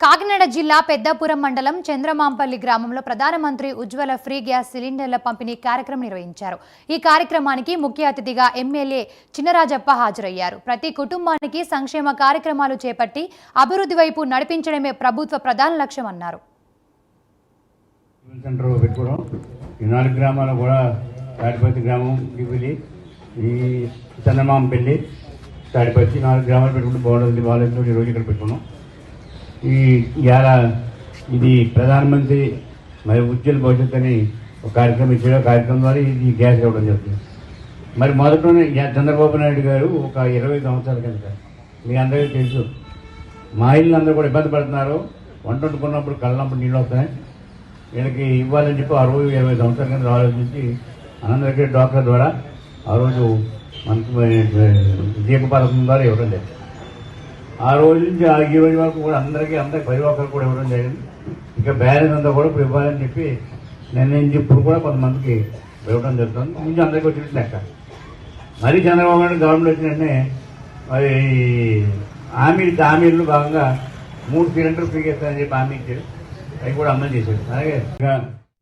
కాకినాడ జిల్లా పెద్దాపురం మండలం చంద్రమాంపల్లి గ్రామంలో ప్రధానమంత్రి ఉజ్వల ఫ్రీ గ్యాస్ సిలిండర్ల పంపిణీ కార్యక్రమం నిర్వహించారు. ఈ కార్యక్రమానికి ముఖ్య అతిథిగా ఎమ్మెల్యే చినరాజప్ప హాజరయ్యారు. ప్రతి కుటుంబానికి సంక్షేమ కార్యక్రమాలు చేపట్టి అభివృద్ధి వైపు నడిపించడమే ప్రభుత్వ ప్రధాన లక్ష్యం అన్నారు. ఇది ప్రధానమంత్రి మరి ఉజ్వల భవిష్యత్ అని ఒక కార్యక్రమం ఇచ్చారు. కార్యక్రమం ద్వారా ఇది గ్యాస్ ఇవ్వడం జరుగుతుంది. మరి మొదట్లోనే చంద్రబాబు నాయుడు గారు ఒక 20 సంవత్సరాల కింద మీ అందరికీ తెలుసు, మా ఇల్లు అందరూ కూడా ఇబ్బంది పడుతున్నారు. వంట వండుకున్నప్పుడు కళ్ళనప్పుడు నీళ్ళు వస్తాయి, వీళ్ళకి ఇవ్వాలని చెప్పి ఆ రోజు 20 సంవత్సరాల కింద ఆలోచించి అనంతగిరి డాక్టర్ ద్వారా ఆ రోజు మనకి దీప పథకం ద్వారా ఇవ్వడం లేదు. ఆ రోజు నుంచి ఈ రోజు వరకు కూడా అందరికీ ప్రతి ఒక్కరు కూడా ఇవ్వడం జరిగింది. ఇంకా బ్యాలెన్స్ అంతా కూడా ఇప్పుడు ఇవ్వాలని చెప్పి నిర్ణయించి ఇప్పుడు కూడా కొంతమందికి ఇవ్వడం జరుగుతుంది. ముందు అందరికీ వచ్చినట్టు లెక్క. మరీ చంద్రబాబు నాయుడు గవర్నమెంట్ వచ్చిన వెంటనే మరి హామీలు భాగంగా 3 సిలిండర్లు ఫ్రీగా ఇస్తారని చెప్పి హామీ ఇచ్చారు. అవి కూడా అమలు చేశారు. అలాగే